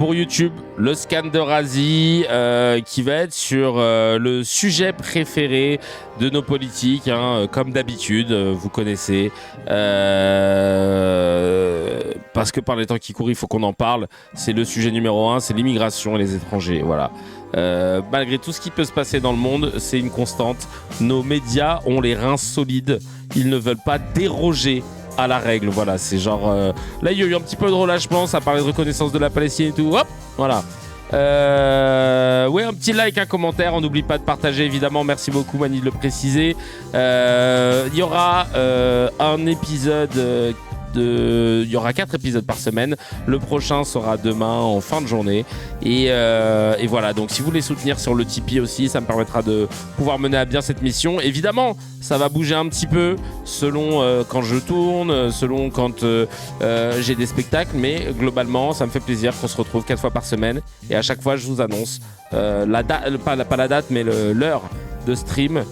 pour YouTube, le scan de Razi qui va être sur le sujet préféré de nos politiques, hein, comme d'habitude, vous connaissez. Parce que par les temps qui courent, il faut qu'on en parle. C'est le sujet numéro 1, c'est l'immigration et les étrangers. Voilà. Malgré tout ce qui peut se passer dans le monde, c'est une constante. Nos médias ont les reins solides. Ils ne veulent pas déroger à la règle. Voilà, c'est genre... Là, il y a eu un petit peu de relâchement. Ça parlait de reconnaissance de la Palestine et tout. Hop, voilà. Ouais, un petit like, un commentaire. On n'oublie pas de partager, évidemment. Merci beaucoup, Mani, de le préciser. Il y aura un épisode... Il y aura 4 épisodes par semaine. Le prochain sera demain en fin de journée. Et voilà, donc si vous voulez soutenir sur le Tipeee aussi, ça me permettra de pouvoir mener à bien cette mission. Évidemment, ça va bouger un petit peu selon quand je tourne, selon quand j'ai des spectacles. Mais globalement, ça me fait plaisir qu'on se retrouve 4 fois par semaine. Et à chaque fois, je vous annonce la date, pas la date, mais l'heure de stream.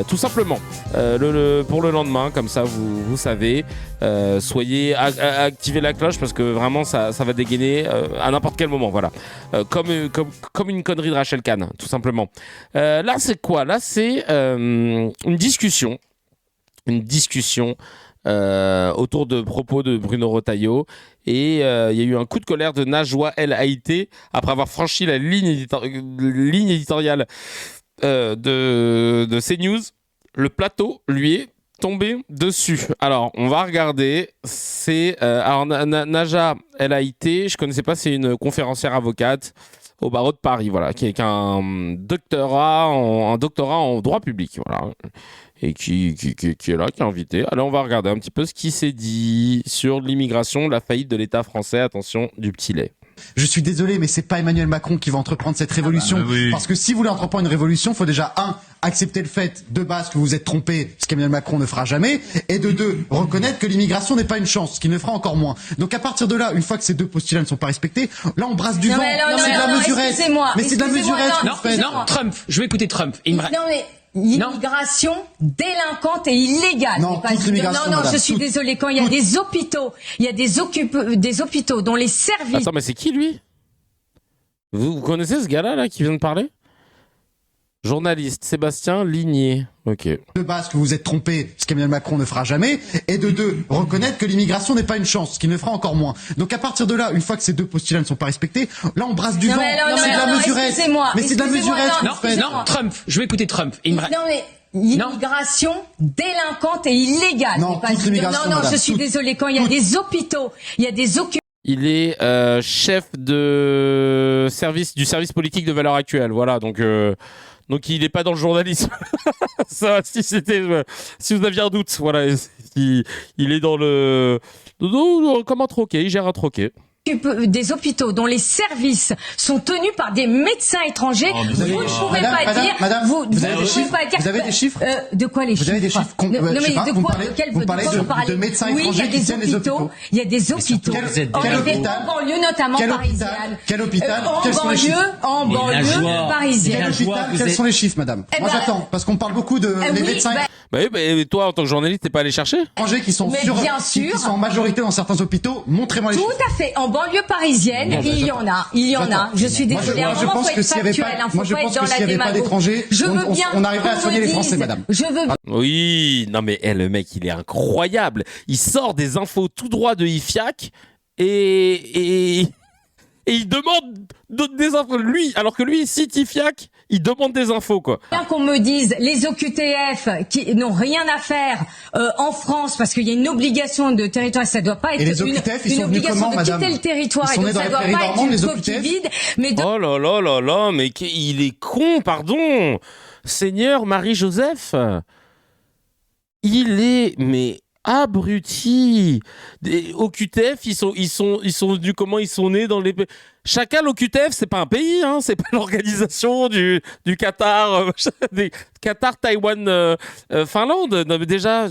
Tout simplement pour le lendemain, comme ça vous savez. Soyez activez la cloche parce que vraiment ça va dégainer à n'importe quel moment, voilà. Comme une connerie de Rachel Kahn, tout simplement. Là c'est quoi? Là c'est une discussion autour de propos de Bruno Retailleau. Et il y a eu un coup de colère de Najwa El Haïté après avoir franchi la ligne éditoriale de CNews. Le plateau lui est tombé dessus. Alors on va regarder. C'est alors Najwa El Haïté, je connaissais pas, c'est une conférencière avocate au barreau de Paris, voilà, qui est un doctorat en droit public, voilà, et qui est là, qui est invité. Alors on va regarder un petit peu ce qui s'est dit sur l'immigration, la faillite de l'État français. Attention, du petit lait. Je suis désolé, mais c'est pas Emmanuel Macron qui va entreprendre cette révolution. Oui. Parce que si vous voulez entreprendre une révolution, il faut déjà, accepter le fait de base que vous êtes trompé, ce qu'Emmanuel Macron ne fera jamais, et de deux, reconnaître que l'immigration n'est pas une chance, ce qu'il ne fera encore moins. Donc à partir de là, une fois que ces deux postulats ne sont pas respectés, là on brasse du vent. C'est de la mesurette. Mais c'est de la mesurette que vous faites. Non, Trump. Je vais écouter Trump. L'immigration délinquante et illégale. Non, je suis désolée. Quand il y a des hôpitaux, des hôpitaux dont les services... Attends, mais c'est qui lui? Vous connaissez ce gars-là là, qui vient de parler? Journaliste, Sébastien Ligné. Ok. De base que vous êtes trompé, ce qu'Emmanuel Macron ne fera jamais, et de deux, reconnaître que l'immigration n'est pas une chance, ce qu'il ne fera encore moins. Donc à partir de là, une fois que ces deux postulats ne sont pas respectés, là on brasse du vent. C'est de la mesurette. Mais c'est de la mesurette que vous faites. Non, Trump. Je vais écouter Trump. L'immigration délinquante et illégale. Non, je suis désolée. Quand il y a des hôpitaux, Il est chef du service politique de Valeurs Actuelles. Voilà, donc il n'est pas dans le journalisme. Ça, si vous aviez un doute, voilà, il est dans le comme un troquet, il gère un troquet. Des hôpitaux dont les services sont tenus par des médecins étrangers, vous ne pouvez pas dire... Vous avez des chiffres? De quoi les chiffres? Vous avez des chiffres? Vous parlez de médecins étrangers qui tiennent les hôpitaux. Il y a des hôpitaux. En banlieue notamment parisienne. Quel hôpital? Quels sont les chiffres? En banlieue parisienne. Quels sont les chiffres, madame? Moi j'attends, parce qu'on parle beaucoup de les médecins toi, en tant que journaliste, t'es pas allé chercher? Étrangers qui sont en majorité dans certains hôpitaux. Montrez-moi les chiffres. Tout à fait. En banlieue parisienne, il y en a. Je suis désolée. Moi, je pense que s'il n'y avait pas d'étrangers, on arriverait à soigner les Français, madame. Oui, non mais le mec, il est incroyable. Il sort des infos tout droit de IFIAC et il demande des infos. Lui, alors que lui, il cite IFIAC, il demande des infos, quoi. Bien qu'on me dise, les OQTF qui n'ont rien à faire en France, parce qu'il y a une obligation de territoire, ça doit pas être une obligation de quitter le territoire, et donc ça doit pas être une coquille vide. Oh là là, mais il est con, pardon. Seigneur Marie-Joseph. Il est, mais... abruti. OQTF, ils sont venus comment? Ils sont nés dans les... Chacun, l'OQTF, c'est pas un pays, hein, c'est pas l'organisation du Qatar, Qatar, Taïwan, Finlande. Non, mais déjà...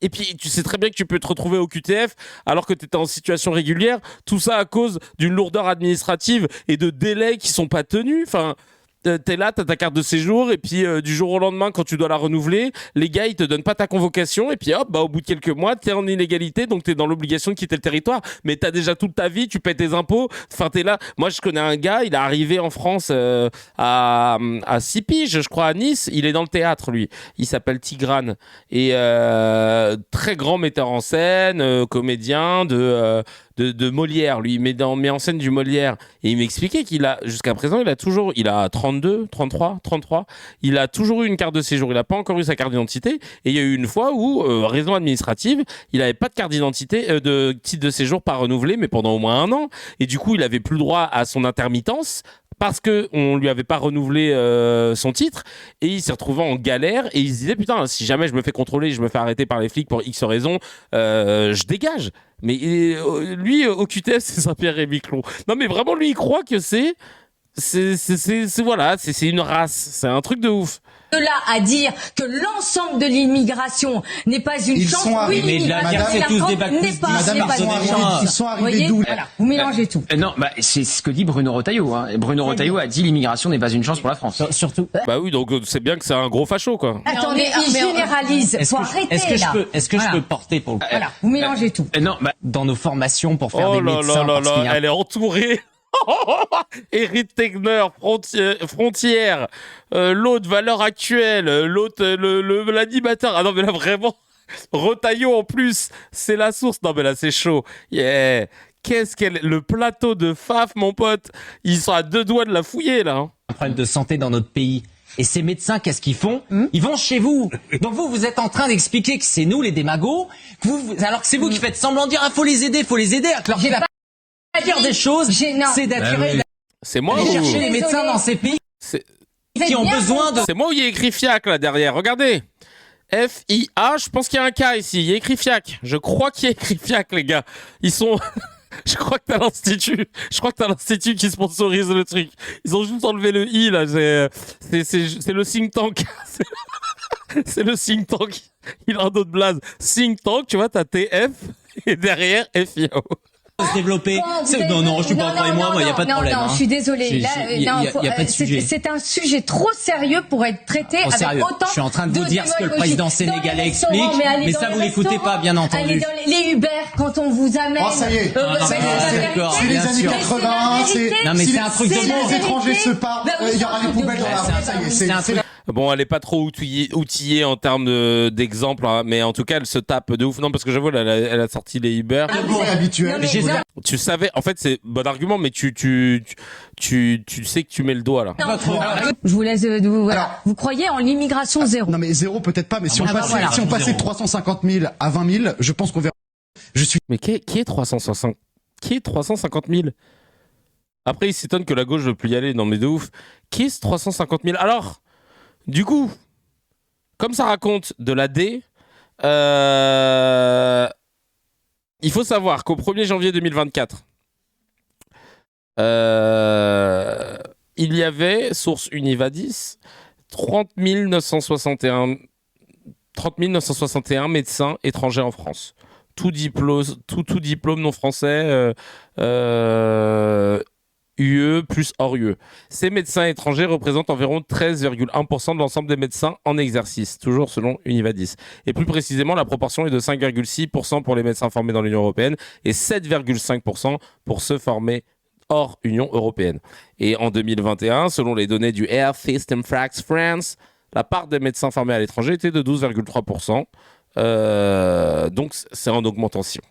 Et puis, tu sais très bien que tu peux te retrouver au QTF alors que tu étais en situation régulière. Tout ça à cause d'une lourdeur administrative et de délais qui sont pas tenus. Enfin, T'es là, t'as ta carte de séjour, et puis du jour au lendemain, quand tu dois la renouveler, les gars, ils te donnent pas ta convocation, et puis hop, au bout de quelques mois, t'es en illégalité, donc t'es dans l'obligation de quitter le territoire. Mais t'as déjà toute ta vie, tu paies tes impôts, enfin t'es là. Moi, je connais un gars, il est arrivé en France à 6 piges, je crois, à Nice. Il est dans le théâtre, lui. Il s'appelle Tigrane. Et très grand metteur en scène, comédien de Molière, lui, il met en scène du Molière. Et il m'expliquait jusqu'à présent, il a 32, 33, il a toujours eu une carte de séjour, il a pas encore eu sa carte d'identité. Et il y a eu une fois où, raison administrative, il avait pas de carte d'identité, de titre de séjour pas renouvelé, mais pendant au moins 1 an. Et du coup, il avait plus le droit à son intermittence, parce que on lui avait pas renouvelé son titre, et il s'est retrouvé en galère, et il se disait putain, si jamais je me fais contrôler, je me fais arrêter par les flics pour X raison, je dégage. Mais lui, au QTF, c'est Saint-Pierre-et-Miquelon. Non mais vraiment, lui, il croit que c'est une race, c'est un truc de ouf. De là à dire que l'ensemble de l'immigration n'est pas une chance. Oui, mais madame, c'est tous des bacs plus 10. Ils sont arrivés d'où? Voilà, vous mélangez tout. Non, c'est ce que dit Bruno Retailleau. Bruno Retailleau a dit l'immigration n'est pas une chance pour la France. Surtout. Bah oui, donc c'est bien que c'est un gros facho, quoi. Attendez, il généralise. Faut arrêter là. Est-ce que je peux porter pour le... Voilà, vous mélangez tout. Non, dans nos formations pour faire des médecins. Elle est entourée. Eric Tegner, Frontière, l'autre Valeurs Actuelles, l'autre l'animateur. Ah non mais là vraiment, Retailleau en plus, c'est la source. Non mais là c'est chaud. Yeah. Le plateau de Faf, mon pote, ils sont à 2 doigts de la fouiller là. Un problème de santé dans notre pays. Et ces médecins, qu'est-ce qu'ils font? Ils vont chez vous. Donc vous êtes en train d'expliquer que c'est nous les démagos, alors que c'est vous qui faites semblant de dire faut les aider. Alors qu'il a dire des choses, c'est d'attirer. C'est moi ou... chercher les médecins dans ces pays qui ont besoin de. C'est moi où il y a écrit FIAC là derrière. Regardez. FIA, je pense qu'il y a un K ici. Il y a écrit FIAC. Je crois qu'il y a écrit FIAC, les gars. Ils sont. Je crois que t'as l'institut. Je crois que t'as l'institut qui sponsorise le truc. Ils ont juste enlevé le I là. C'est le think tank. C'est le think tank. Il a un autre blaze. Think tank, tu vois, t'as TF et derrière FIAO. Se développer. Non, je suis pas moi, il n'y a pas de problème. Non, je suis désolée. Il y a pas de sujet. C'est un sujet trop sérieux pour être traité avec sérieux. autant. Je suis en train de vous dire ce que le président sénégalais explique, mais ça vous l'écoutez pas, bien entendu. Allez dans les Uber quand on vous amène. Oh, ça y est. C'est les années 80. Non, mais c'est un truc de Si les étrangers se partent, il y aura les poubelles dans la rue. Ça y est, c'est Bon, elle est pas trop outillée en termes d'exemples, hein, mais en tout cas, elle se tape de ouf. Non, parce que j'avoue, elle a sorti les Uber. Habituel. Tu savais, en fait, c'est bon argument, mais tu sais que tu mets le doigt là. Je vous laisse. Vous croyez en l'immigration zéro? Non, mais zéro peut-être pas, mais si on passait de 350 000 à 20 000, je pense qu'on verra. Mais qui est 350 000? Après, il s'étonne que la gauche veut plus y aller. Non, mais de ouf. Qui est ce 350 000? Alors. Du coup, comme ça raconte de la D, il faut savoir qu'au 1er janvier 2024, il y avait, source Univadis, 30 961 médecins étrangers en France. Tout diplôme non français, UE plus hors UE. Ces médecins étrangers représentent environ 13,1% de l'ensemble des médecins en exercice, toujours selon Univadis. Et plus précisément, la proportion est de 5,6% pour les médecins formés dans l'Union européenne et 7,5% pour ceux formés hors Union européenne. Et en 2021, selon les données du Health System Facts France, la part des médecins formés à l'étranger était de 12,3%. Donc c'est en augmentation.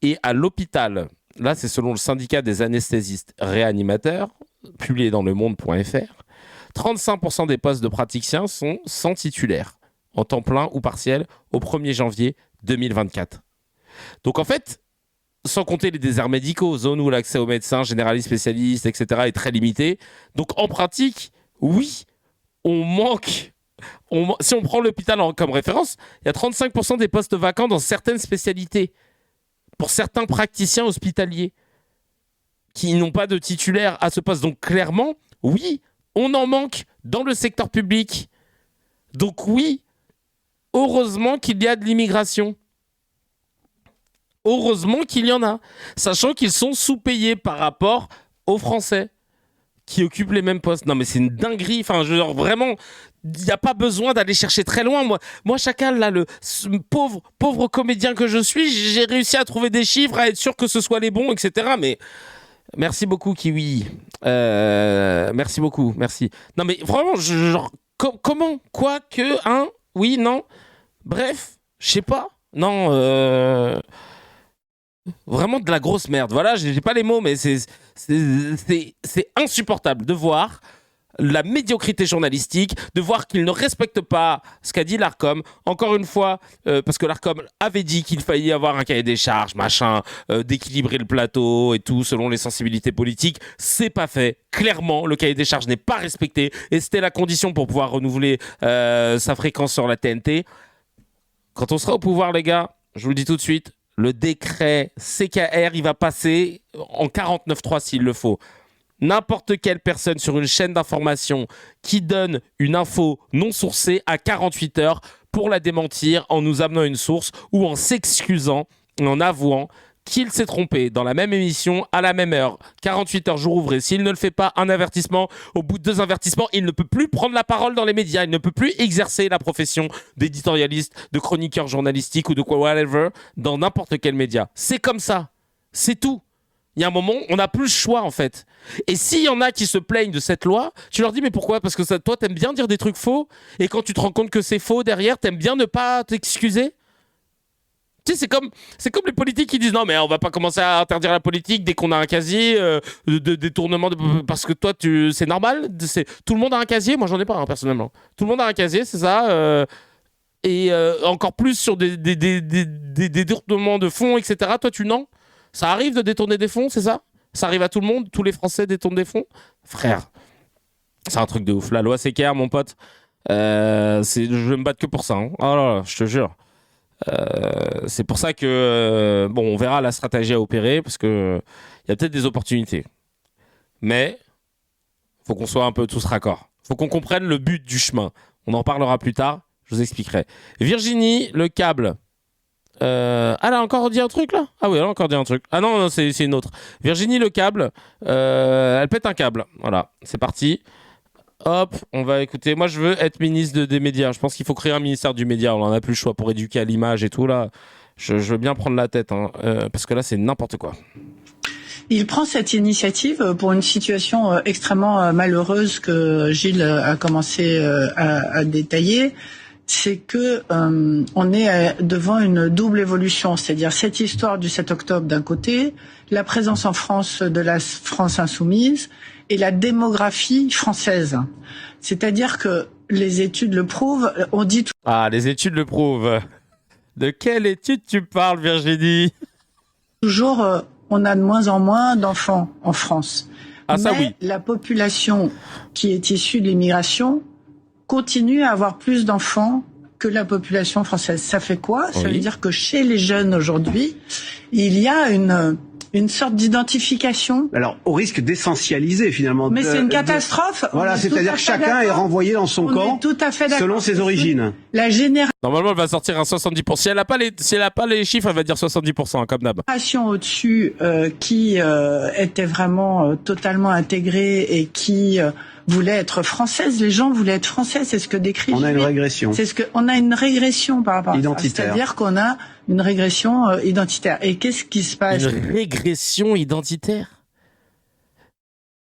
Et à l'hôpital, là, c'est selon le syndicat des anesthésistes réanimateurs, publié dans lemonde.fr, 35% des postes de praticiens sont sans titulaire, en temps plein ou partiel, au 1er janvier 2024. Donc en fait, sans compter les déserts médicaux, zones où l'accès aux médecins, généralistes, spécialistes, etc. est très limité. Donc en pratique, oui, on manque... Si on prend l'hôpital comme référence, il y a 35% des postes vacants dans certaines spécialités. Pour certains praticiens hospitaliers qui n'ont pas de titulaire à ce poste. Donc clairement, oui, on en manque dans le secteur public. Donc oui, heureusement qu'il y a de l'immigration. Heureusement qu'il y en a. Sachant qu'ils sont sous-payés par rapport aux Français. qui occupent les mêmes postes. Non mais c'est une dinguerie. Enfin, genre vraiment, il n'y a pas besoin d'aller chercher très loin. Moi, Chacal, là, ce pauvre comédien que je suis, j'ai réussi à trouver des chiffres, à être sûr que ce soit les bons, etc. Mais merci beaucoup, Kiwi. Merci beaucoup, merci. Non mais vraiment, genre, comment, quoi, que, hein, oui, non, bref, je sais pas. Non, vraiment de la grosse merde. Voilà, j'ai pas les mots, mais c'est insupportable de voir la médiocrité journalistique, de voir qu'ils ne respectent pas ce qu'a dit l'Arcom. Encore une fois, parce que l'Arcom avait dit qu'il fallait avoir un cahier des charges, machin, d'équilibrer le plateau et tout, selon les sensibilités politiques. C'est pas fait. Clairement, le cahier des charges n'est pas respecté et c'était la condition pour pouvoir renouveler sa fréquence sur la TNT. Quand on sera au pouvoir, les gars, je vous le dis tout de suite, le décret CKR, il va passer en 49.3 s'il le faut. N'importe quelle personne sur une chaîne d'information qui donne une info non sourcée à 48 heures pour la démentir en nous amenant une source ou en s'excusant, en avouant qu'il s'est trompé dans la même émission à la même heure, 48 heures jour ouvré. S'il ne le fait pas, un avertissement. Au bout de 2 avertissements, il ne peut plus prendre la parole dans les médias. Il ne peut plus exercer la profession d'éditorialiste, de chroniqueur journalistique ou de quoi, whatever, dans n'importe quel média. C'est comme ça. C'est tout. Il y a un moment, on n'a plus le choix, en fait. Et s'il y en a qui se plaignent de cette loi, tu leur dis, mais pourquoi ? Parce que toi, t'aimes bien dire des trucs faux, et quand tu te rends compte que c'est faux derrière, t'aimes bien ne pas t'excuser ? Tu sais, c'est comme les politiques qui disent, non, mais on va pas commencer à interdire la politique dès qu'on a un casier de détournement, parce que toi, c'est normal, tout le monde a un casier, moi j'en ai pas, hein, personnellement. Tout le monde a un casier, c'est ça, et encore plus sur des détournements de fonds, etc. Toi, tu Ça arrive de détourner des fonds, c'est ça ? Ça arrive à tout le monde ? Tous les Français détournent des fonds ? Frère, c'est un truc de ouf. La loi CKR, mon pote, je vais me battre que pour ça. Hein. Oh là là, je te jure. C'est pour ça que... on verra la stratégie à opérer, parce qu'il y a peut-être des opportunités. Mais il faut qu'on soit un peu tous raccords. Il faut qu'on comprenne le but du chemin. On en parlera plus tard, je vous expliquerai. Virginie, le câble... elle a encore dit un truc là ? Ah oui, elle a encore dit un truc. Ah non, c'est une autre. Virginie Le Câble, elle pète un câble. Voilà, c'est parti. Hop, on va écouter. Moi, je veux être ministre des médias. Je pense qu'il faut créer un ministère du média. On en a plus le choix pour éduquer à l'image et tout là. Je veux bien prendre la tête, hein, parce que là, c'est n'importe quoi. Il prend cette initiative pour une situation extrêmement malheureuse que Gilles a commencé à détailler. C'est que on est devant une double évolution, c'est-à-dire cette histoire du 7 octobre d'un côté, la présence en France de la France insoumise et la démographie française. C'est-à-dire que les études le prouvent, on dit... Ah, les études le prouvent. De quelle étude tu parles, Virginie ? Toujours, on a de moins en moins d'enfants en France. Ah, ça oui. La population qui est issue de l'immigration continue à avoir plus d'enfants que la population française. Ça fait quoi ? Ça veut dire que chez les jeunes aujourd'hui, il y a une sorte d'identification. Alors, au risque d'essentialiser finalement. Mais c'est une catastrophe. Voilà, c'est-à-dire que chacun est renvoyé dans son camp selon ses origines. La génération... Normalement, elle va sortir un 70%. Si elle a pas les chiffres, elle va dire 70%, comme d'hab. La génération au-dessus qui était vraiment totalement intégrée et qui... voulait être française, les gens voulaient être français, c'est ce que décrit. On a une régression. On a une régression par rapport identitaire. à ça. C'est-à-dire qu'on a une régression identitaire. Et qu'est-ce qui se passe ? Une régression identitaire ?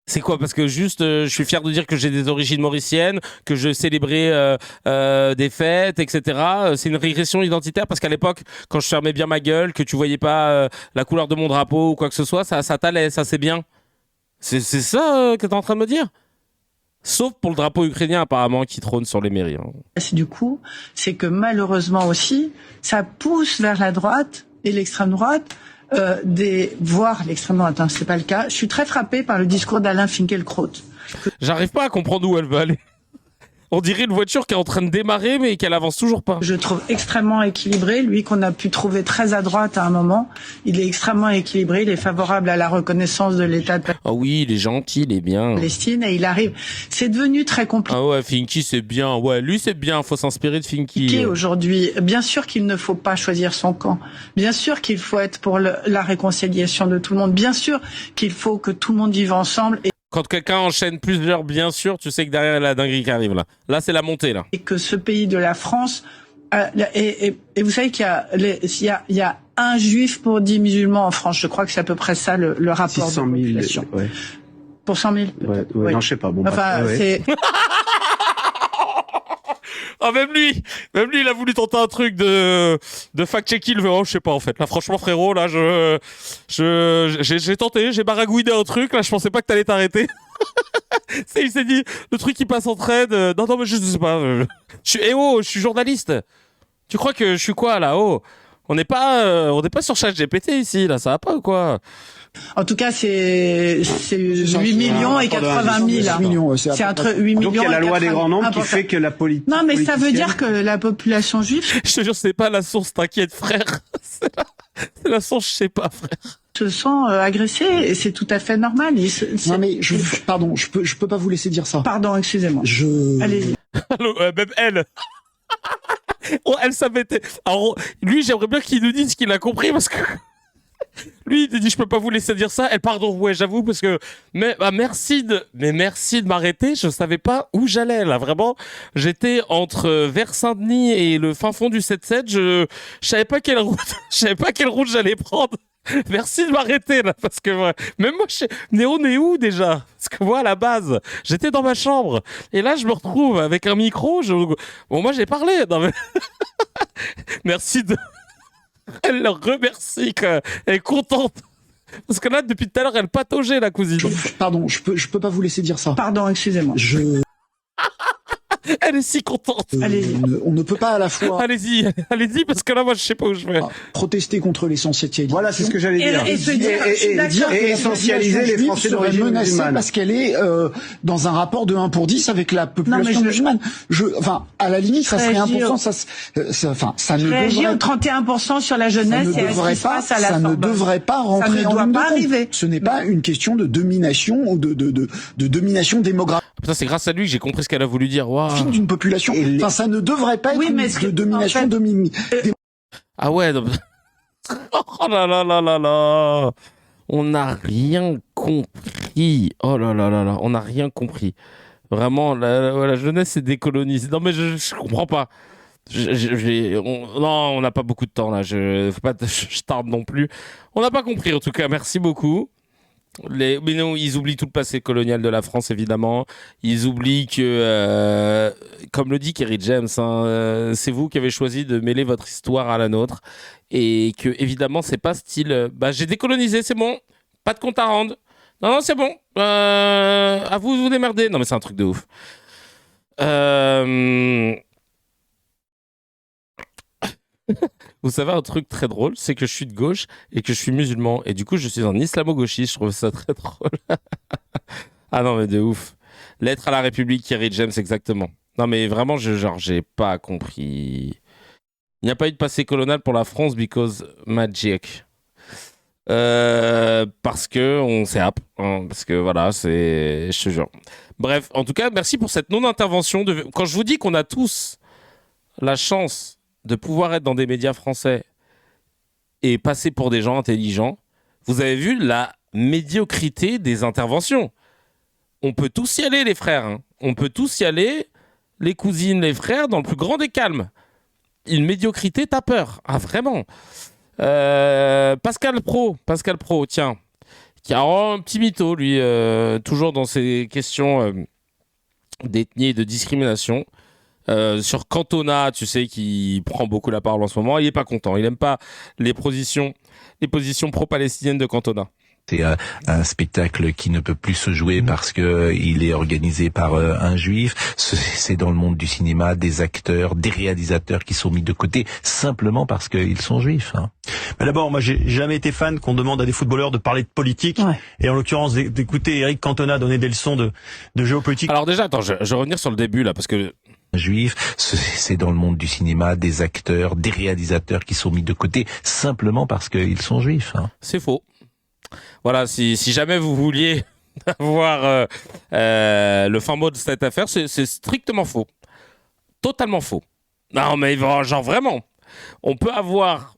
C'est quoi ? Parce que juste, je suis fier de dire que j'ai des origines mauriciennes, que je célébrais des fêtes, etc. C'est une régression identitaire parce qu'à l'époque, quand je fermais bien ma gueule, que tu voyais pas la couleur de mon drapeau ou quoi que ce soit, ça t'allait, ça c'est bien. C'est ça que t'es en train de me dire ? Sauf pour le drapeau ukrainien apparemment qui trône sur les mairies. Du coup, c'est que malheureusement aussi, ça pousse vers la droite et l'extrême droite, voire l'extrême droite, hein, c'est pas le cas. Je suis très frappée par le discours d'Alain Finkielkraut. J'arrive pas à comprendre où elle veut aller. On dirait une voiture qui est en train de démarrer mais qu'elle avance toujours pas. Je trouve extrêmement équilibré, lui qu'on a pu trouver très à droite à un moment, il est extrêmement équilibré, il est favorable à la reconnaissance de l'État de Palestine. Ah oui, il est gentil, il est bien. Palestine et il arrive, c'est devenu très compliqué. Ah ouais, Finky c'est bien, ouais, lui c'est bien, faut s'inspirer de Finky. Aujourd'hui, bien sûr qu'il ne faut pas choisir son camp, bien sûr qu'il faut être pour la réconciliation de tout le monde, bien sûr qu'il faut que tout le monde vive ensemble. Quand quelqu'un enchaîne plusieurs, bien sûr, tu sais que derrière, il y a la dinguerie qui arrive, là. Là, c'est la montée, là. Et que ce pays de la France, et vous savez qu'il y a un juif pour 10 musulmans en France. Je crois que c'est à peu près ça le rapport 600 000, de population. ouais. Pour 100 000 ouais. Non, je sais pas. Bon, enfin, c'est... Ah, même lui, il a voulu tenter un truc de fact-checking. Oh, je sais pas, en fait. Là, franchement, frérot, là, j'ai tenté, j'ai baragouiné un truc. Là, je pensais pas que t'allais t'arrêter. Il s'est dit, le truc qui passe en trade. Non, mais je sais pas. Je suis journaliste. Tu crois que je suis quoi, là? Oh. On n'est pas sur ChatGPT ici, là. Ça va pas ou quoi? En tout cas, c'est 8 millions et 80 000. C'est entre 8 millions et 80 000. Donc il y a la loi des grands nombres qui fait que la politique... Non, mais ça veut dire que la population juive... Je te jure, c'est pas la source, t'inquiète, frère. C'est la source, je sais pas, frère. Se sont agressés et c'est tout à fait normal. Non, mais pardon, je peux pas vous laisser dire ça. Pardon, excusez-moi. Allez-y. Même elle. Oh, elle savait. Alors, lui, j'aimerais bien qu'il nous dise ce qu'il a compris parce que... Lui, il te dit, je peux pas vous laisser dire ça. Elle, pardon, ouais, j'avoue, parce que, merci de m'arrêter. Je savais pas où j'allais, là. Vraiment, j'étais entre Vers-Saint-Denis et le fin fond du 7-7. Je savais pas quelle route j'allais prendre. Merci de m'arrêter, là, parce que, ouais, même moi, on est où, déjà? Parce que moi, à la base, j'étais dans ma chambre. Et là, je me retrouve avec un micro. Bon, moi, j'ai parlé. Non, mais... Merci de... Elle le remercie, quoi. Elle est contente. Parce que là, depuis tout à l'heure, elle pataugeait, la cousine. Pardon, je peux pas vous laisser dire ça. Pardon, excusez-moi. Elle est si contente. On ne peut pas à la fois... Allez-y, parce que là, moi, je sais pas où je vais. Protester contre l'essentialisation. Voilà, c'est ce que j'allais dire. Et essentialiser les Français d'origine musulmane. Parce qu'elle est dans un rapport de 1 pour 10 avec la population musulmane. À la limite, ça serait 1%. Ça ne devrait... 31% sur la jeunesse et à ce qui se passe à la Ça ne devrait pas rentrer en ligne de compte. Ce n'est pas une question de domination ou de domination démographique. Putain, c'est grâce à lui que j'ai compris ce qu'elle a voulu dire. Waouh. D'une population. Ça ne devrait pas être de domination Ah ouais. Non... Oh là là là là là. On n'a rien compris. Oh là là là là. On n'a rien compris. Vraiment, la jeunesse est décolonisée. Non mais je comprends pas. Non, on n'a pas beaucoup de temps là. Faut pas, je tarde non plus. On n'a pas compris en tout cas. Merci beaucoup. Mais non, ils oublient tout le passé colonial de la France, évidemment. Ils oublient que, comme le dit Kerry James, c'est vous qui avez choisi de mêler votre histoire à la nôtre. Et que, évidemment, c'est pas style, j'ai décolonisé, c'est bon. Pas de compte à rendre. Non, c'est bon. À vous vous démerdez. Non, mais c'est un truc de ouf. Vous savez un truc très drôle, c'est que je suis de gauche et que je suis musulman. Et du coup, je suis un islamo-gauchiste. Je trouve ça très drôle. Ah non, mais de ouf. Lettre à la République, Kerry James, exactement. Non, mais vraiment, j'ai pas compris. Il n'y a pas eu de passé colonial pour la France because magic. Parce que on s'est app. Parce que voilà, je te jure. Bref, en tout cas, merci pour cette non-intervention. Quand je vous dis qu'on a tous la chance de pouvoir être dans des médias français et passer pour des gens intelligents, vous avez vu la médiocrité des interventions. On peut tous y aller, les frères. Hein. On peut tous y aller, les cousines, les frères, dans le plus grand des calmes. Une médiocrité, t'as peur. Ah, vraiment. Pascal Pro, tiens, qui a un petit mytho, lui, toujours dans ses questions d'ethnie et de discrimination. Sur Cantona, tu sais, qui prend beaucoup la parole en ce moment, il est pas content. Il aime pas les positions pro-palestiniennes de Cantona. C'est un spectacle qui ne peut plus se jouer parce que il est organisé par un juif. C'est dans le monde du cinéma des acteurs, des réalisateurs qui sont mis de côté simplement parce qu'ils sont juifs. Hein. Mais d'abord, moi, j'ai jamais été fan qu'on demande à des footballeurs de parler de politique. Ouais. Et en l'occurrence, d'écouter Eric Cantona donner des leçons de géopolitique. Alors déjà, attends, je vais revenir sur le début là parce que juifs, c'est dans le monde du cinéma des acteurs, des réalisateurs qui sont mis de côté simplement parce qu'ils sont juifs. Hein. C'est faux. Voilà, si jamais vous vouliez avoir le fin mot de cette affaire, c'est strictement faux. Totalement faux. Non mais genre vraiment. On peut avoir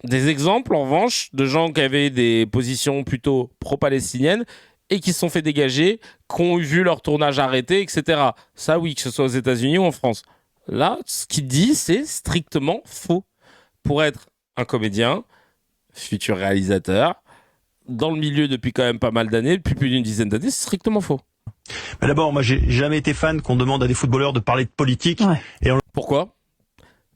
des exemples en revanche de gens qui avaient des positions plutôt pro-palestiniennes et qui se sont fait dégager, qui ont vu leur tournage arrêté, etc. Ça, oui, que ce soit aux États-Unis ou en France. Là, ce qu'il dit, c'est strictement faux. Pour être un comédien, futur réalisateur, dans le milieu depuis quand même pas mal d'années, depuis plus d'une dizaine d'années, c'est strictement faux. Mais d'abord, moi, j'ai jamais été fan qu'on demande à des footballeurs de parler de politique. Ouais. Et Pourquoi ?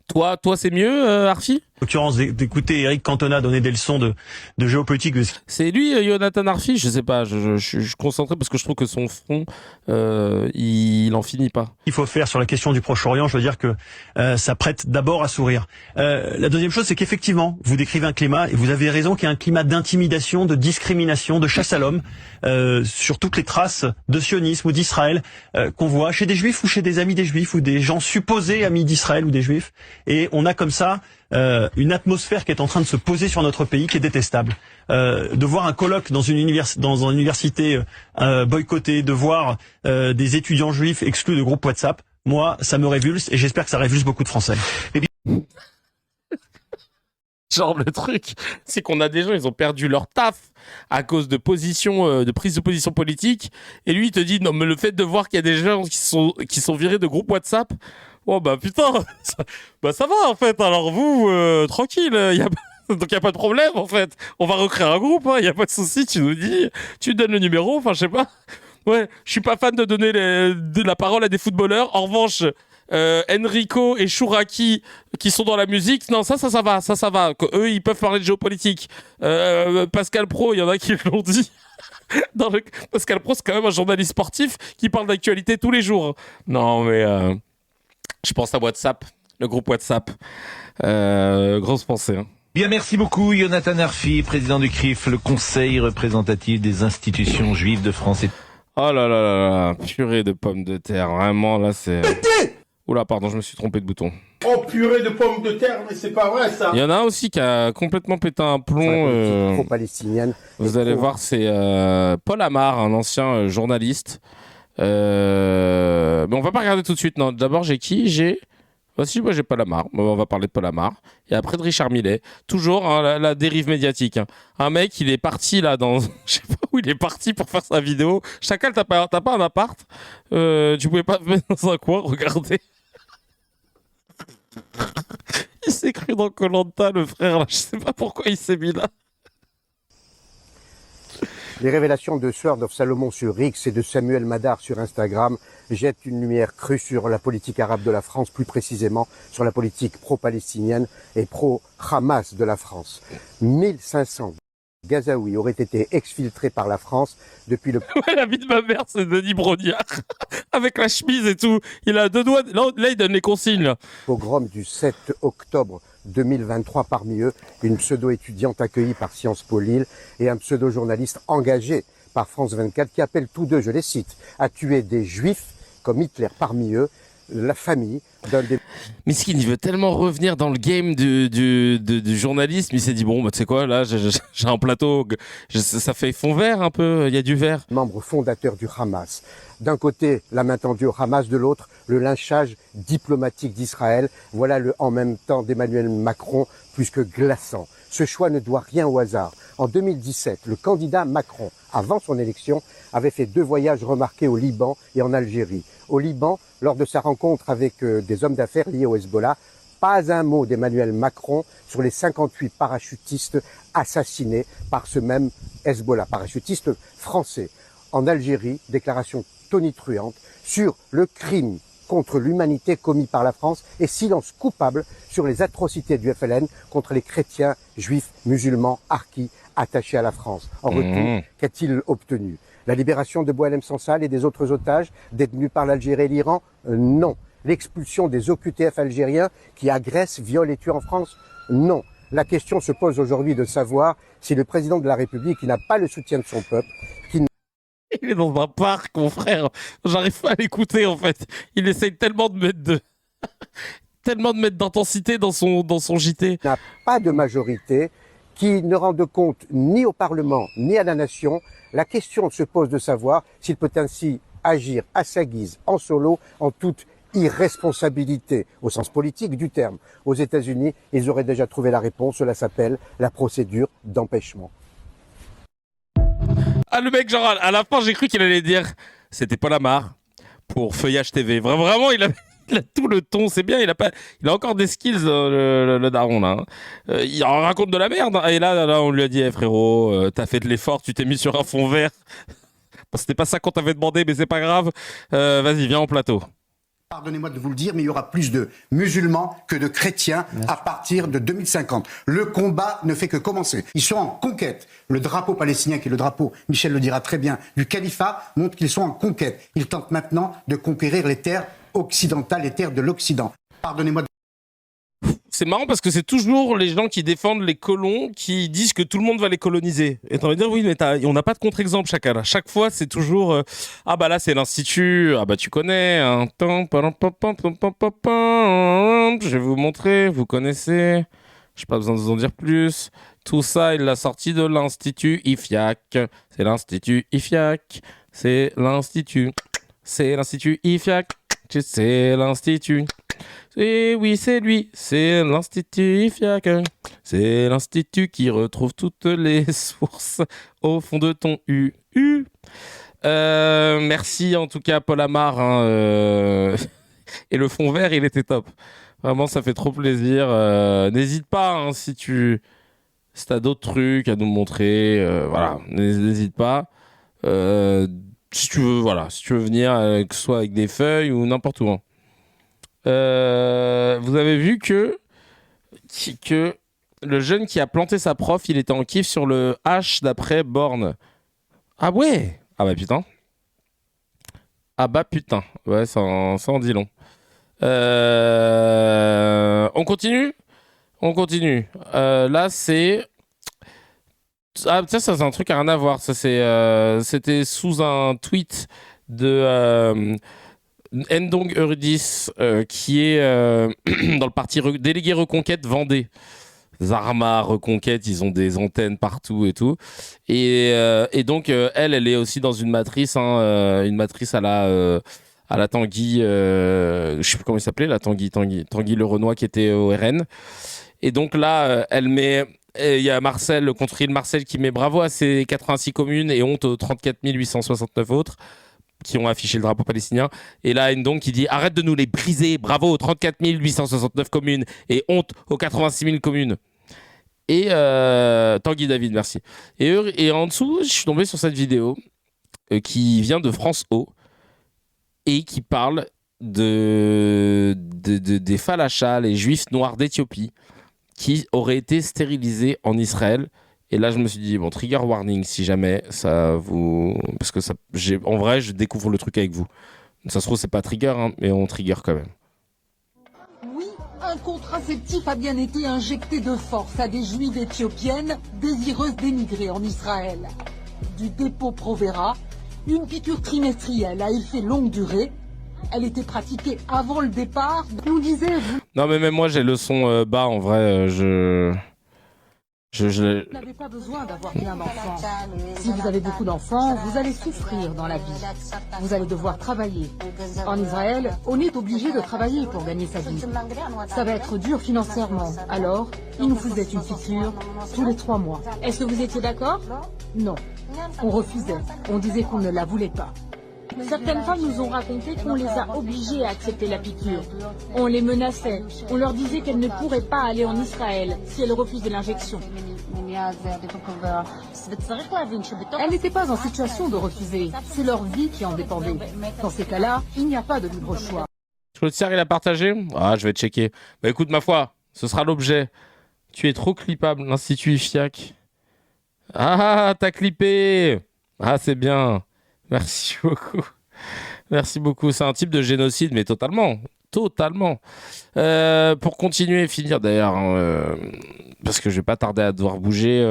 Toi, c'est mieux, Arfi ? En l'occurrence, d'écouter Eric Cantona donner des leçons de géopolitique. C'est lui, Jonathan Arfi ? Je sais pas, je suis concentré parce que je trouve que son front, il en finit pas. Il faut faire sur la question du Proche-Orient, je veux dire que ça prête d'abord à sourire. La deuxième chose, c'est qu'effectivement, vous décrivez un climat, et vous avez raison, qu'il y a un climat d'intimidation, de discrimination, de chasse à l'homme, sur toutes les traces de sionisme ou d'Israël qu'on voit chez des juifs ou chez des amis des juifs ou des gens supposés amis d'Israël ou des juifs. Et on a comme ça une atmosphère qui est en train de se poser sur notre pays, qui est détestable. De voir un colloque dans une université boycottée, de voir des étudiants juifs exclus de groupes WhatsApp, moi, ça me révulse et j'espère que ça révulse beaucoup de Français. Genre le truc, c'est qu'on a des gens, ils ont perdu leur taf à cause de de prise de position politique. Et lui, il te dit, non, mais le fait de voir qu'il y a des gens qui sont virés de groupe WhatsApp, oh bah putain, ça va en fait. Alors vous, tranquille, donc il y a pas de problème en fait. On va recréer un groupe, il y a pas de souci. Tu nous dis, tu donnes le numéro, enfin je sais pas. Ouais, je suis pas fan de donner de la parole à des footballeurs. En revanche, Enrico et Chouraki qui sont dans la musique, non, ça va. Eux, ils peuvent parler de géopolitique. Pascal Pro, il y en a qui l'ont dit. Pascal Pro, c'est quand même un journaliste sportif qui parle d'actualité tous les jours. Non, mais je pense à WhatsApp, le groupe WhatsApp. Grosse pensée. Hein. Bien, merci beaucoup, Jonathan Arfi, président du CRIF, le Conseil représentatif des institutions juives de France. Oh là là là là, purée de pommes de terre, vraiment, là, c'est... Oula, pardon, je me suis trompé de bouton. Oh, purée de pommes de terre, mais c'est pas vrai, ça. Il y en a un aussi qui a complètement pété un plomb. Pro-palestinienne. Vous allez voir, c'est Paul Amar, un ancien journaliste. Mais on va pas regarder tout de suite, non. D'abord, j'ai qui ? Moi, j'ai Paul Amar. On va parler de Paul Amar. Et après, de Richard Millet. Toujours hein, la dérive médiatique. Hein. Un mec, il est parti là dans... Je sais pas où il est parti pour faire sa vidéo. Chacal, t'as pas un appart. Tu pouvais pas te mettre dans un coin, regarder. Il s'est cru dans Koh-Lanta, le frère. Là. Je sais pas pourquoi il s'est mis là. Les révélations de Sword of Salomon sur X et de Samuel Madar sur Instagram jettent une lumière crue sur la politique arabe de la France, plus précisément sur la politique pro-palestinienne et pro-Hamas de la France. 1500 Gazaouis auraient été exfiltrés par la France depuis le... Ouais, la vie de ma mère, c'est Denis Brognard. Avec la chemise et tout. Il a deux doigts... Là, il donne les consignes. Là. Pogrom du 7 octobre 2023, parmi eux, une pseudo-étudiante accueillie par Sciences Po Lille et un pseudo-journaliste engagé par France 24 qui appellent tous deux, je les cite, à tuer des juifs comme Hitler, parmi eux, la famille d'un des... Miskin, il veut tellement revenir dans le game du journalisme, il s'est dit, bon, bah, tu sais quoi, là, j'ai un plateau, ça fait fond vert un peu, il y a du vert. Membre fondateur du Hamas. D'un côté, la main tendue au Hamas, de l'autre, le lynchage diplomatique d'Israël. Voilà le en même temps d'Emmanuel Macron, plus que glaçant. Ce choix ne doit rien au hasard. En 2017, le candidat Macron, avant son élection, avait fait 2 voyages remarqués au Liban et en Algérie. Au Liban, lors de sa rencontre avec des hommes d'affaires liés au Hezbollah, pas un mot d'Emmanuel Macron sur les 58 parachutistes assassinés par ce même Hezbollah, parachutistes français. En Algérie, déclaration tonitruante sur le crime contre l'humanité commis par la France et silence coupable sur les atrocités du FLN contre les chrétiens, juifs, musulmans, harkis attachés à la France. En retour, qu'a-t-il obtenu ? La libération de Boualem Sansal et des autres otages détenus par l'Algérie et l'Iran ? Non. L'expulsion des OQTF algériens qui agressent, violent et tuent en France ? Non. La question se pose aujourd'hui de savoir si le président de la République, qui n'a pas le soutien de son peuple, il est dans un parc, mon frère. J'arrive pas à l'écouter, en fait. Il essaye tellement de mettre d'intensité dans son JT. N'a pas de majorité, qui ne rende compte ni au Parlement, ni à la nation. La question se pose de savoir s'il peut ainsi agir à sa guise, en solo, en toute irresponsabilité, au sens politique du terme. Aux États-Unis, ils auraient déjà trouvé la réponse. Cela s'appelle la procédure d'empêchement. Ah, le mec, genre, à la fin, j'ai cru qu'il allait dire c'était Paul Amar pour Feuillage TV. Vraiment, il a tout le ton, c'est bien. Il a encore des skills, le daron, là. Il en raconte de la merde. Et là, on lui a dit, frérot, t'as fait de l'effort, tu t'es mis sur un fond vert. C'était pas ça qu'on t'avait demandé, mais c'est pas grave. Vas-y, viens en plateau. Pardonnez-moi de vous le dire, mais il y aura plus de musulmans que de chrétiens à partir de 2050. Le combat ne fait que commencer. Ils sont en conquête. Le drapeau palestinien, qui est le drapeau, Michel le dira très bien, du califat, montre qu'ils sont en conquête. Ils tentent maintenant de conquérir les terres occidentales, les terres de l'Occident. Pardonnez-moi de... C'est marrant parce que c'est toujours les gens qui défendent les colons qui disent que tout le monde va les coloniser. Et t'as envie de dire, oui, mais on n'a pas de contre-exemple chacun. À chaque fois, c'est toujours ah bah là, c'est l'Institut. Ah bah tu connais. Hein. Je vais vous montrer. Vous connaissez. J'ai pas besoin de vous en dire plus. Tout ça, il l'a sorti de l'Institut IFIAC. C'est l'Institut IFIAC. C'est l'Institut. C'est l'Institut IFIAC. C'est l'Institut. Et oui, c'est lui, c'est l'Institut IFIAC. C'est l'Institut qui retrouve toutes les sources au fond de ton UU. Merci en tout cas, Paul Amar. Hein, et le fond vert, il était top. Vraiment, ça fait trop plaisir. N'hésite pas, hein, si t'as d'autres trucs à nous montrer. Voilà, n'hésite pas. Si tu veux venir, que ce soit avec des feuilles ou n'importe où. Hein. Vous avez vu que le jeune qui a planté sa prof, il était en kiff sur le H d'après Borne. Ah ouais. Ah bah putain. Ouais, ça en dit long. On continue. Là, c'est... Ah, ça c'est un truc à rien à voir. Ça, c'était sous un tweet de... Ndong Eurydice, qui est dans le parti délégué Reconquête Vendée. Zarma, Reconquête, ils ont des antennes partout et tout. Et donc, elle est aussi dans une matrice, hein, une matrice à la Tanguy, je sais plus comment il s'appelait, la Tanguy Le Renoir qui était au RN. Et donc là, elle met... Il y a Marcel, le conseiller de Marcel, qui met bravo à ces 86 communes et honte aux 34 869 autres qui ont affiché le drapeau palestinien. Et là, Ndong qui dit « Arrête de nous les briser, bravo aux 34 869 communes et honte aux 86 000 communes ». Et Tanguy David, merci. Et en dessous, je suis tombé sur cette vidéo qui vient de France O et qui parle des Falachas, les juifs noirs d'Éthiopie, qui auraient été stérilisés en Israël. Et là, je me suis dit, bon, trigger warning, si jamais ça vous... Parce que en vrai, je découvre le truc avec vous. Ça se trouve, c'est pas trigger, hein, mais on trigger quand même. Oui, un contraceptif a bien été injecté de force à des juives éthiopiennes désireuses d'émigrer en Israël. Du dépôt Provera, une piqûre trimestrielle à effet longue durée. Elle était pratiquée avant le départ, nous disait-vous. Non, mais même moi, j'ai le son bas, en vrai, Vous n'avez pas besoin d'avoir plein d'enfants. Si vous avez beaucoup d'enfants, vous allez souffrir dans la vie. Vous allez devoir travailler. En Israël, on est obligé de travailler pour gagner sa vie. Ça va être dur financièrement. Alors, il nous faisait une piqûre tous les 3 mois. Est-ce que vous étiez d'accord? Non. On refusait. On disait qu'on ne la voulait pas. Certaines femmes nous ont raconté qu'on les a obligées à accepter la piqûre. On les menaçait. On leur disait qu'elles ne pourraient pas aller en Israël si elles refusaient l'injection. Elles n'étaient pas en situation de refuser. C'est leur vie qui en dépendait. Dans ces cas-là, il n'y a pas de libre choix. Claude-Serre, il a partagé? Ah, je vais checker. Bah écoute, ma foi, ce sera l'objet. Tu es trop clippable, l'Institut IFIAC. Ah, t'as clippé. Ah, c'est bien. Merci beaucoup. Merci beaucoup. C'est un type de génocide, mais totalement. Totalement. Pour continuer et finir, d'ailleurs, parce que je vais pas tarder à devoir bouger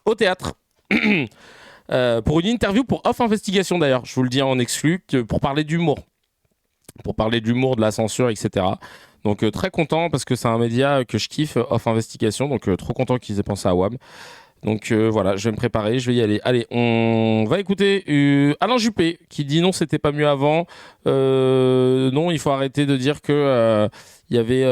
au théâtre. Pour une interview pour Off Investigation, d'ailleurs. Je vous le dis en exclu, pour parler d'humour. Pour parler d'humour, de la censure, etc. Donc très content, parce que c'est un média que je kiffe, Off Investigation. Donc trop content qu'ils aient pensé à WAM. Donc voilà, je vais me préparer, je vais y aller. Allez, on va écouter Alain Juppé qui dit non, c'était pas mieux avant. Non, il faut arrêter de dire que il y avait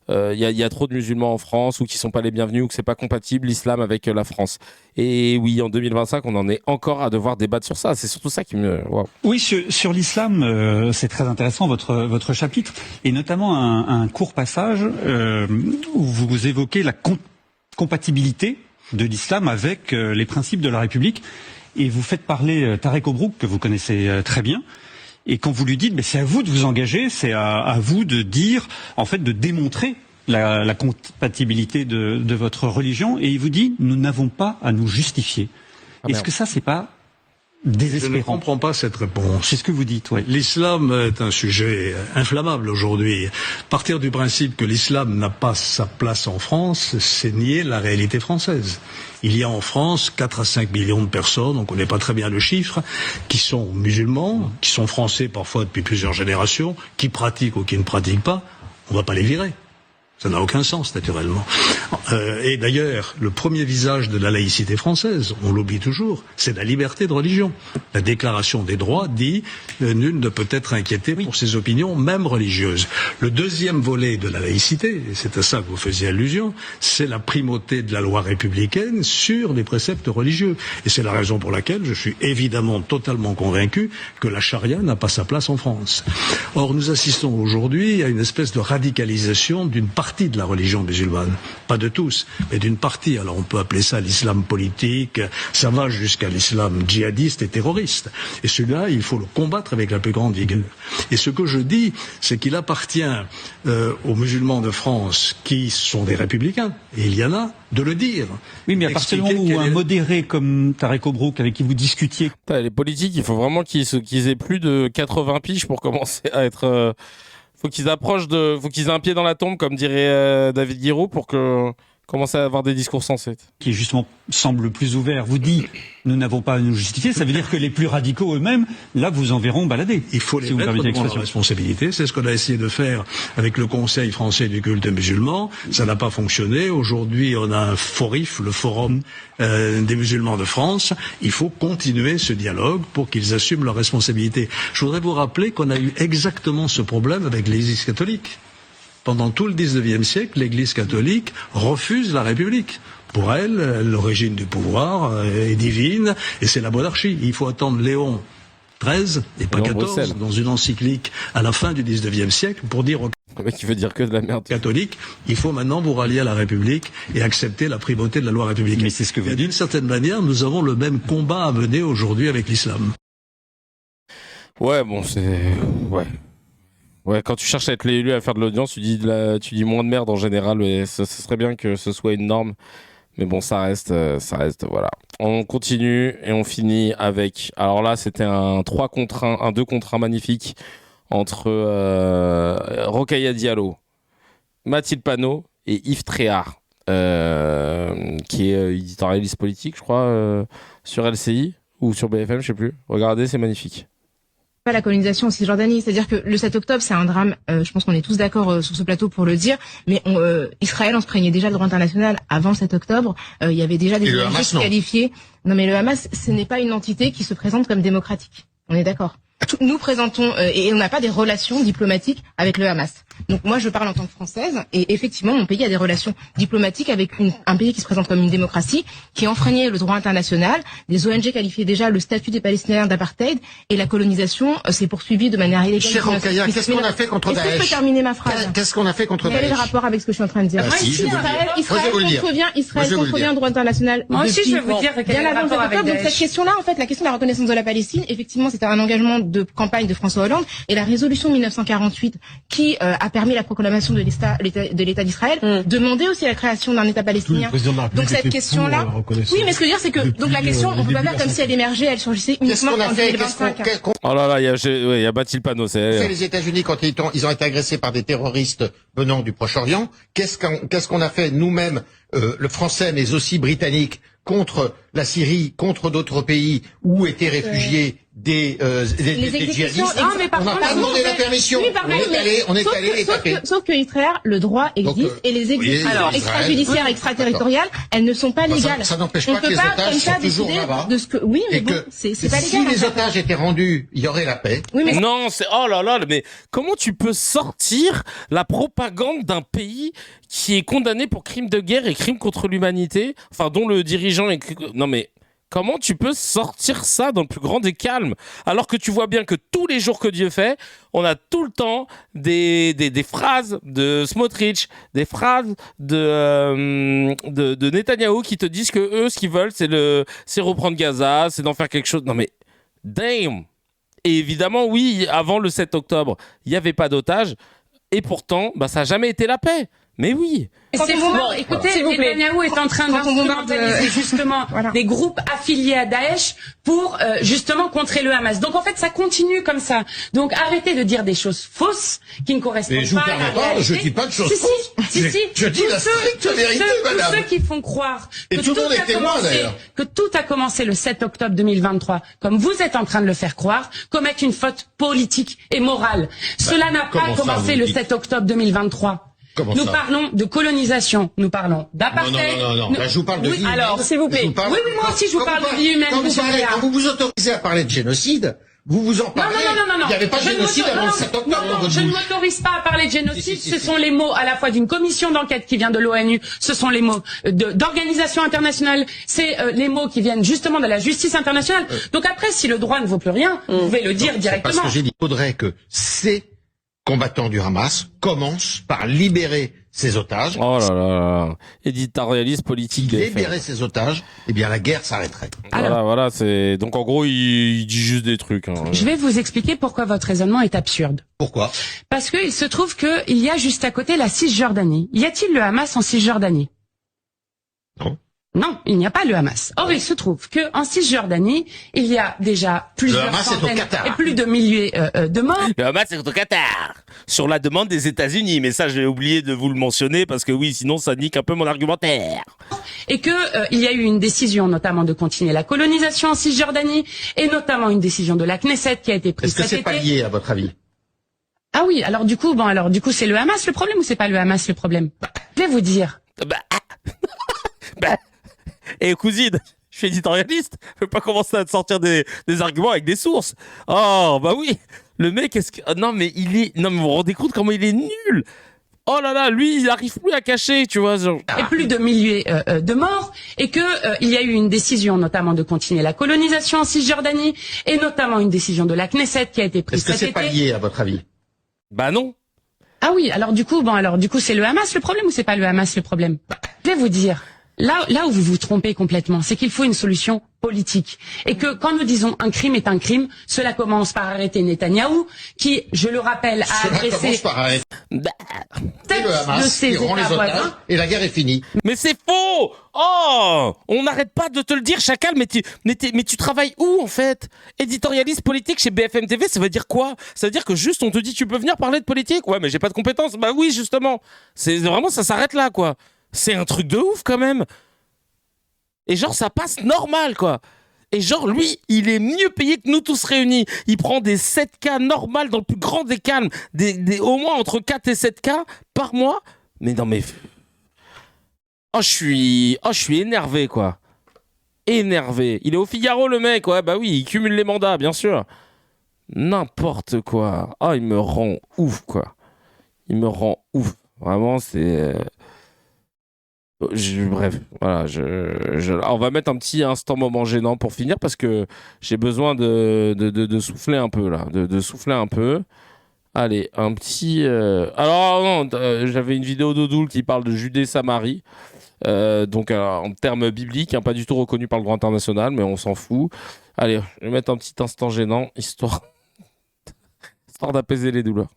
y a trop de musulmans en France ou qui sont pas les bienvenus ou que c'est pas compatible l'islam avec la France. Et oui, en 2025, on en est encore à devoir débattre sur ça. C'est surtout ça qui me... Wow. Oui, sur l'islam, c'est très intéressant votre chapitre, et notamment un court passage où vous évoquez la compatibilité de l'islam avec les principes de la République, et vous faites parler Tarek Obrouk, que vous connaissez très bien. Et quand vous lui dites, c'est à vous de vous engager, c'est à vous de dire, en fait, de démontrer la compatibilité de votre religion, et il vous dit, nous n'avons pas à nous justifier. Est-ce que ça, c'est pas désespérant? Je ne comprends pas cette réponse. C'est ce que vous dites, oui. L'islam est un sujet inflammable aujourd'hui. Partir du principe que l'islam n'a pas sa place en France, c'est nier la réalité française. Il y a en France 4 à 5 millions de personnes, on ne connaît pas très bien le chiffre, qui sont musulmans, qui sont français parfois depuis plusieurs générations, qui pratiquent ou qui ne pratiquent pas. On ne va pas les virer. Ça n'a aucun sens, naturellement. Et d'ailleurs, le premier visage de la laïcité française, on l'oublie toujours, c'est la liberté de religion. La Déclaration des droits dit nul ne peut être inquiété pour ses opinions, même religieuses. Le deuxième volet de la laïcité, et c'est à ça que vous faisiez allusion, c'est la primauté de la loi républicaine sur les préceptes religieux. Et c'est la raison pour laquelle je suis évidemment totalement convaincu que la charia n'a pas sa place en France. Or, nous assistons aujourd'hui à une espèce de radicalisation d'une partie de la religion musulmane, pas de tous, mais d'une partie. Alors on peut appeler ça l'islam politique, ça va jusqu'à l'islam djihadiste et terroriste. Et celui-là, il faut le combattre avec la plus grande vigueur. Et ce que je dis, c'est qu'il appartient aux musulmans de France qui sont des républicains, et il y en a, de le dire. Oui, mais à partir du moment où un modéré comme Tarek Obrouk, avec qui vous discutiez... Les politiques, il faut vraiment qu'ils aient plus de 80 piges pour commencer à être... faut qu'ils aient un pied dans la tombe, comme dirait David Guiraud, pour que commencer à avoir des discours sensés. Qui justement semble plus ouvert, vous dit nous n'avons pas à nous justifier, ça veut dire que les plus radicaux eux-mêmes, là vous en verront balader. Il faut les mettre devant la responsabilité, c'est ce qu'on a essayé de faire avec le Conseil français du culte musulman, ça n'a pas fonctionné. Aujourd'hui on a un FORIF, le Forum des musulmans de France, il faut continuer ce dialogue pour qu'ils assument leurs responsabilités. Je voudrais vous rappeler qu'on a eu exactement ce problème avec l'Église catholique. Pendant tout le XIXe siècle, l'Église catholique refuse la République. Pour elle, l'origine du pouvoir est divine et c'est la monarchie. Il faut attendre Léon XIII et pas XIV dans une encyclique à la fin du XIXe siècle pour dire aux qui veut dire que de la merde. Catholiques, il faut maintenant vous rallier à la République et accepter la primauté de la loi républicaine. Mais c'est ce que vous dites. D'une certaine manière, nous avons le même combat à mener aujourd'hui avec l'islam. Ouais, bon, c'est... Ouais, quand tu cherches à être l'élu, à faire de l'audience, tu dis moins de merde en général, mais ce serait bien que ce soit une norme. Mais bon, ça reste, voilà. On continue et on finit avec, alors là, c'était un 2 contre 1 magnifique entre Rokhaya Diallo, Mathilde Panot et Yves Tréhard, qui est éditorialiste politique, je crois, sur LCI ou sur BFM, je sais plus. Regardez, c'est magnifique. Pas la colonisation en Cisjordanie, c'est-à-dire que le 7 octobre c'est un drame, je pense qu'on est tous d'accord sur ce plateau pour le dire, mais Israël on se craignait déjà le droit international avant le 7 octobre, il y avait déjà des ONG qui qualifiaient. Non mais le Hamas ce n'est pas une entité qui se présente comme démocratique, on est d'accord. Nous présentons et on n'a pas des relations diplomatiques avec le Hamas. Donc moi je parle en tant que Française et effectivement mon pays a des relations diplomatiques avec un pays qui se présente comme une démocratie, qui enfreignait le droit international. Des ONG qualifiaient déjà le statut des Palestiniens d'apartheid et la colonisation s'est poursuivie de manière illégale. Cher Rokhaya, qu'est-ce qu'on a fait contre Daesh? Est-ce que je peux terminer ma phrase? Qu'est-ce qu'on a fait contre Daesh? Quel est le rapport avec ce que je suis en train de dire? Israël contrevient le droit international. Moi aussi je vais vous dire quel est le rapport avec Daesh. Donc cette question-là, en fait, la question de la reconnaissance de la Palestine, effectivement, c'était un engagement de campagne de François Hollande et la résolution 1948 qui a permis la proclamation de l'État d'Israël demandait aussi la création d'un État palestinien. Donc cette question-là, oui, mais ce que je veux dire, c'est que donc la question, on peut pas faire comme si elle émergeait, elle surgissait uniquement en 2025. Oh là là, il y a Mathilde Panot. C'est les États-Unis quand ils ont été agressés par des terroristes venant du Proche-Orient. Qu'est-ce qu'on a fait nous-mêmes, le Français, mais aussi britanniques, contre la Syrie contre d'autres pays où étaient réfugiés des djihadistes. On n'a pas demandé la permission. Oui, on est allé les taper. Sauf que Israël, le droit existe et les exécutions extrajudiciaires, extraterritoriales, elles ne sont pas légales. Ça n'empêche pas que les otages sont toujours là-bas. Oui, mais bon, c'est pas légal. Si les otages étaient rendus, il y aurait la paix. Oui, mais non, c'est oh là là, mais comment tu peux sortir la propagande d'un pays qui est condamné pour crimes de guerre et crimes contre l'humanité, enfin dont le dirigeant est... Non mais comment tu peux sortir ça dans le plus grand des calmes alors que tu vois bien que tous les jours que Dieu fait, on a tout le temps des phrases de Smotrich, des phrases de Netanyahou qui te disent que eux ce qu'ils veulent c'est reprendre Gaza, c'est d'en faire quelque chose. Non mais damn. Et évidemment oui, avant le 7 octobre, il n'y avait pas d'otages et pourtant ça n'a jamais été la paix. Mais oui. C'est bon, écoutez, Netanyahou est en train d'instrumentaliser justement des groupes affiliés à Daesh pour justement contrer le Hamas. Donc en fait, ça continue comme ça. Donc arrêtez de dire des choses fausses qui ne correspondent pas à la réalité. Je dis pas de choses fausses. Je dis la stricte vérité, madame. Tous ceux qui font croire que tout a commencé le 7 octobre 2023, comme vous êtes en train de le faire croire, commettent une faute politique et morale. Cela n'a pas commencé le 7 octobre 2023. Nous parlons de colonisation, nous parlons d'apartheid. Non. Là, je vous parle de vie humaine. Alors, s'il vous plaît. Oui, moi aussi, je vous parle de vie humaine. Quand vous vous autorisez à parler de génocide, vous en parlez. Non. Il n'y avait pas de génocide avant le 7 octobre. Non, je ne m'autorise pas à parler de génocide. Ce sont les mots à la fois d'une commission d'enquête qui vient de l'ONU, ce sont les mots d'organisations internationales, c'est les mots qui viennent justement de la justice internationale. Donc après, si le droit ne vaut plus rien, vous pouvez le dire directement. Parce que j'ai dit, il faudrait que ces combattants du Hamas commencent par libérer ces otages. Oh là là, éditorialiste politique. Libérer ces otages, eh bien la guerre s'arrêterait. Voilà, c'est donc en gros il dit juste des trucs. Je vais vous expliquer pourquoi votre raisonnement est absurde. Pourquoi? Parce qu'il se trouve que il y a juste à côté la Cisjordanie. Y a-t-il le Hamas en Cisjordanie? Non, il n'y a pas le Hamas. Or, il se trouve que en Cisjordanie, il y a déjà plusieurs centaines et plus de milliers de morts. Le Hamas est au Qatar, sur la demande des États-Unis. Mais ça, j'ai oublié de vous le mentionner parce que oui, sinon ça nique un peu mon argumentaire. Et que il y a eu une décision, notamment de continuer la colonisation en Cisjordanie, et notamment une décision de la Knesset qui a été prise cet été. Est-ce que c'est pas lié à votre avis? Ah oui, alors du coup, c'est le Hamas le problème ou c'est pas le Hamas le problème? Je vais vous dire. Et cousine, je suis éditorialiste, je peux pas commencer à te sortir des arguments avec des sources. Oh, bah oui, le mec, non mais vous vous rendez compte comment il est nul. Oh là là, lui, il arrive plus à cacher, tu vois. Genre. Et plus de milliers de morts, et que il y a eu une décision, notamment de continuer la colonisation en Cisjordanie, et notamment une décision de la Knesset qui a été prise cet été. Est-ce que c'est pas lié à votre avis? Bah non. Ah oui, alors du coup, c'est le Hamas le problème ou c'est pas le Hamas le problème? Je vais vous dire. Là où vous vous trompez complètement, c'est qu'il faut une solution politique. Et que quand nous disons un crime est un crime, cela commence par arrêter Netanyahou, qui, je le rappelle, a agressé le Hamas qui rend les otages et la guerre est finie. Mais c'est faux! Oh! On n'arrête pas de te le dire, Chacal, mais tu travailles où, en fait? Éditorialiste politique chez BFM TV, ça veut dire quoi? Ça veut dire que juste on te dit tu peux venir parler de politique? Ouais, mais j'ai pas de compétences. Bah oui, justement. C'est vraiment, ça s'arrête là, quoi. C'est un truc de ouf quand même. Et genre ça passe normal quoi. Et genre lui il est mieux payé que nous tous réunis. Il prend des 7K normales dans le plus grand des calmes. Au moins entre 4 et 7K par mois. Mais non mais... je suis énervé quoi. Énervé. Il est au Figaro le mec. Ouais bah oui il cumule les mandats bien sûr. N'importe quoi. Il me rend ouf quoi. Il me rend ouf. Vraiment c'est... Bref, voilà, on va mettre un petit instant moment gênant pour finir parce que j'ai besoin de souffler un peu là, de souffler un peu. Allez, un petit. Alors non, j'avais une vidéo d'Odoul qui parle de Judée-Samarie, donc en termes bibliques, pas du tout reconnu par le droit international, mais on s'en fout. Allez, je vais mettre un petit instant gênant histoire d'apaiser les douleurs.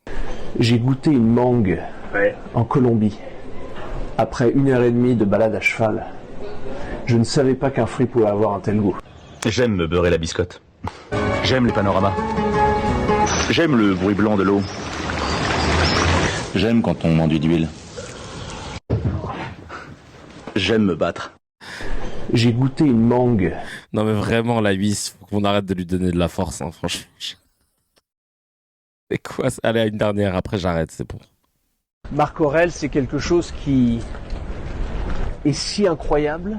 J'ai goûté une mangue en Colombie. Après 1h30 de balade à cheval, je ne savais pas qu'un fruit pouvait avoir un tel goût. J'aime me beurrer la biscotte. J'aime les panoramas. J'aime le bruit blanc de l'eau. J'aime quand on m'enduit d'huile. J'aime me battre. J'ai goûté une mangue. Non mais vraiment, la Huisse, faut qu'on arrête de lui donner de la force, hein, franchement. C'est quoi ça? Allez, une dernière, après j'arrête, c'est bon. Marc Aurèle, c'est quelque chose qui est si incroyable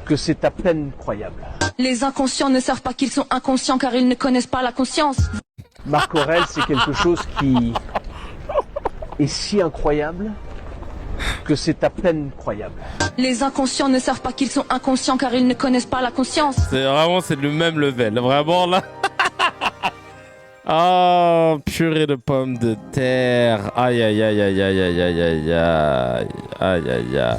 que c'est à peine croyable. Les inconscients ne savent pas qu'ils sont inconscients car ils ne connaissent pas la conscience. Marc Aurèle, c'est quelque chose qui est si incroyable que c'est à peine croyable. Les inconscients ne savent pas qu'ils sont inconscients car ils ne connaissent pas la conscience. C'est vraiment, c'est le même level, vraiment là. Oh, purée de pommes de terre. Aïe aïe aïe aïe aïe aïe aïe aïe aïe aïe aïe aïe.